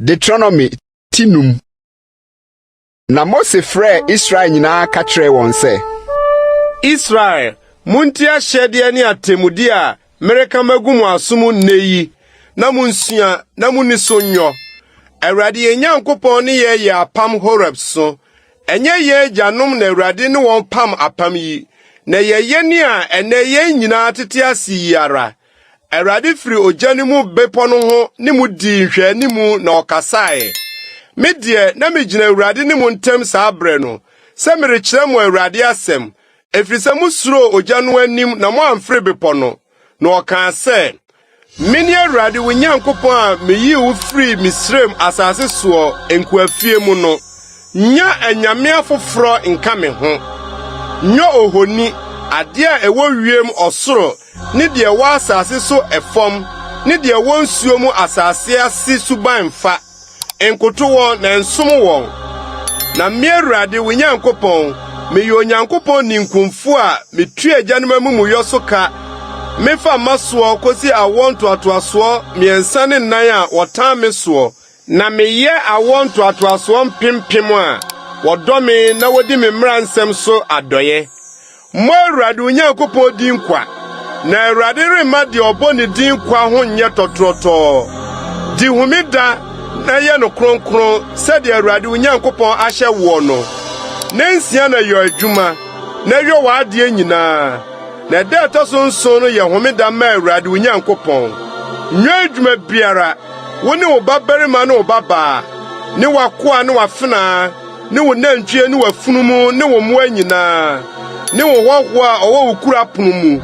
Deuteronomy tinum. Na Mose frɛ Israel nyinaa ka kyerɛ wɔn sɛ, Israel, munti ahyɛdeɛ ne atemudi a mereka magu mo asom nnɛ yi, na munsua na munni so nyɔ. Awurade yɛn Nyankopɔn ne yɛ apam Horeb so. Ɛnyɛ yɛn agyanom na Awurade ne wɔn pam apam yi, na yɛyɛ ni a ɛnɛ yɛn nyinaa tete ase yi ara. Awurade firi ogya ne mu bepɔ no ho ne mu di nhwɛanimu na ɔkasae. Me deɛ na megyina Awurade ne mu ntam saa brɛ no, sɛ merekyerɛ mo Awurade asɛm, ɛfiri sɛ musuro ogya no anim na moamfere bepɔ no. Na ɔkaa sɛ, Mene Awurade wo Nyankopɔn a meyii wo firi Misraim asase soɔ nkoafie mu no. Nya anyame afoforo nka me ho. Nyɔ ohoni, ade a ɛwɔ wiem ɔsoro, ne deɛ ɛwɔ asase so ɛfam, ne deɛ ɛwɔ nsuo mu asase ase suban mfa. Enkoto wɔn na nsom wɔn. Na me Awurade wo Nyankopɔn, meyɛ Onyankopɔn ninkumfo a metua agyanom amumuyɔ so ka. Mefa masoɔ kosi awɔ ntoatoasoɔ mmiɛnsa ne nnan a wɔtan me soɔ. Na meyɛ awɔ ntoatoasoɔ mpempem a wɔdɔ me na wodi me mmara nsɛm so adɔyɛ. Mo Awurade wo Nyankopɔn din kwa, na Awurade remma deɛ ɔbɔ ne din kwa ho nyɛ tɔtrɔtɔɔ. Di homeda na yɛ no kronkron sɛdeɛ Awurade wo Nyankopɔn ahyɛ wo no. Na nsia na yɛ adwuma, na yɛ w'adeɛ nyinaa. Na da ɛtɔ so nson no yɛ homeda ma Awurade wo Nyankopɔn. Nyɛ adwuma biara, wo ne wo babarima ne wo babaa, ne w'akoa ne w'afenaa, ne wo nantwie ne w'afunumu ne wo mmoa nyinaa, ne wo hɔhoɔ a ɔwɔ wo kura pono mu.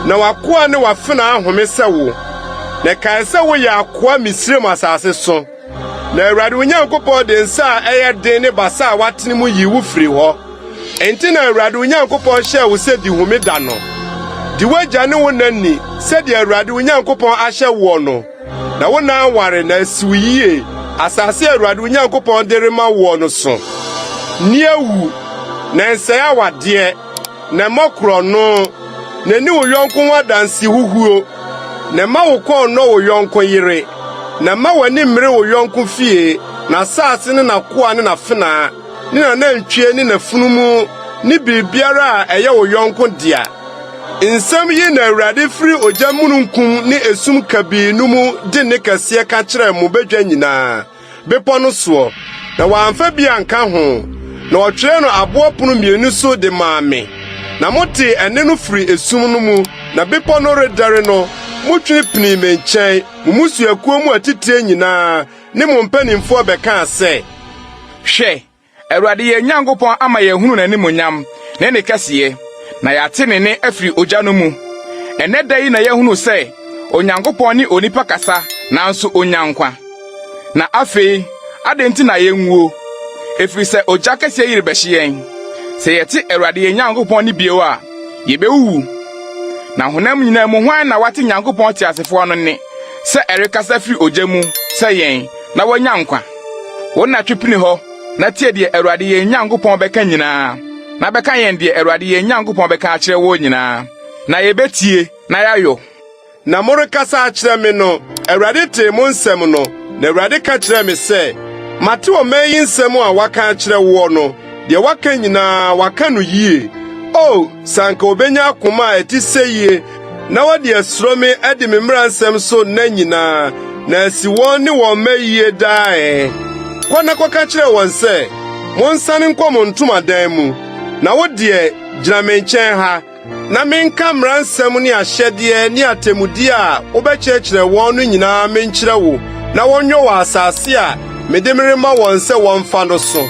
Na w'akoa ne w'afenaa home sɛ wo. Na kae sɛ woyɛ akoa Misraim asase so. Na Awurade wo Nyankopɔn de nsa a ɛyɛ den ne basa a watene mu yi wo firi hɔ. Enti na Awurade wo Nyankopɔn hyɛ wo sɛ di homeda no. Di wagya ne wo nani sɛdeɛ Awurade wo Nyankopɔn ahyɛ wo no. Na wo nan ware na asiw yie asase a Awurade wo Nyankopɔn de rema wo no so. Ni awu na nsɛe awadeɛ na mɔkorɔ no na ni wo yɔnko ho adanse huhuo na ma wo kɔn no wo yɔnko yere na ma w'ani mmere wo yɔnko fie na asase ne n'akoa ne n'afenaa ne n'antwie ne n'afunumu ne biribiara a ɛyɛ wo yɔnko dea. Nsɛm yi na Awurade firi ogya mununkum ne esum kabii no mu de ne kɛseɛ ka kyerɛ mo badwa nyinaa bepɔ no soɔ, na wɔamfa bi anka ho, na ɔtwerɛ no aboɔ pono mmienu so de maa me. Na mote ɛne no firi esum no mu, na bepɔ no redare no, motwene pini me nkyɛn, mo musuakuo mu atitie nyinaa, ne mo mpanimfoɔ bɛkaa sɛ, Hwɛ, Awurade yɛn Nyankopɔn ama yɛhunu n'animonyam ne ne kɛseɛ, na yɛate ne ne afiri ogya no mu. Ɛnɛ da yi na yɛhunu sɛ, Onyankopɔn ne onipa kasa, nanso onya nkwa. Na afei, adɛn nti na yɛnwuo? Ɛfiri sɛ ogya kɛseɛ yi rebɛhye yɛn. Sɛ yɛte Awurade yɛn Nyankopɔn ne bio a, yɛbɛwuwu. Na honam nyinaa mu hwan na wate Nyankopɔn te asefoɔ no ne, sɛ ɛrekasa firi ogya mu, sɛ yɛn, na wɔanya nkwa. Wɔn na twepini hɔ, na tie deɛ Awurade yɛn Nyankopɔn bɛka nyinaa, na bɛka yɛn deɛ Awurade yɛn Nyankopɔn bɛka akyerɛ wɔn nyinaa. Na yɛbɛtie, na yɛayɔ. Na morekasa akyerɛ me no, Awurade tee mo nsɛm no, na Awurade ka kyerɛ me sɛ, mate ɔman yi nsɛm a waka akyerɛ wo no, deɛ waka nyinaa waka no yie. O, sanka obenya akoma a ɛte sɛ yie, na wɔde asuro me adi me mmara nsɛm so nna nyinaa, na asi wɔn ne wɔn mma yie daa. Kɔ na kɔka kyerɛ wɔn sɛ, monsane nkɔ mo ntomadan mu, na wo deɛ gyina me nkyɛn ha, na menka mmara nsɛm ne ahyɛdeɛ ne atemmude a wobɛkyerɛkyerɛ wɔn no nyinaa menkyerɛ wo, na wɔnyɔ wɔ asase a mede merema wɔn sɛ wɔmfa no so.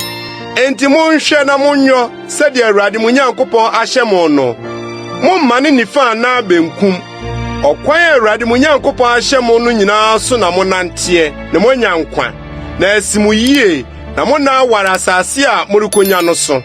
Enti monhwɛ na monyɔ sɛdeɛ Awurade mo Nyankopɔn ahyɛ mo no. Momma ne nifa anaa benkum. Ɔkwan a Awurade mo Nyankopɔn ahyɛ mo no nyinaa so na monanteɛ, na moanya nkwa, na asi mo yie, na monna aware asase a morekonya no so.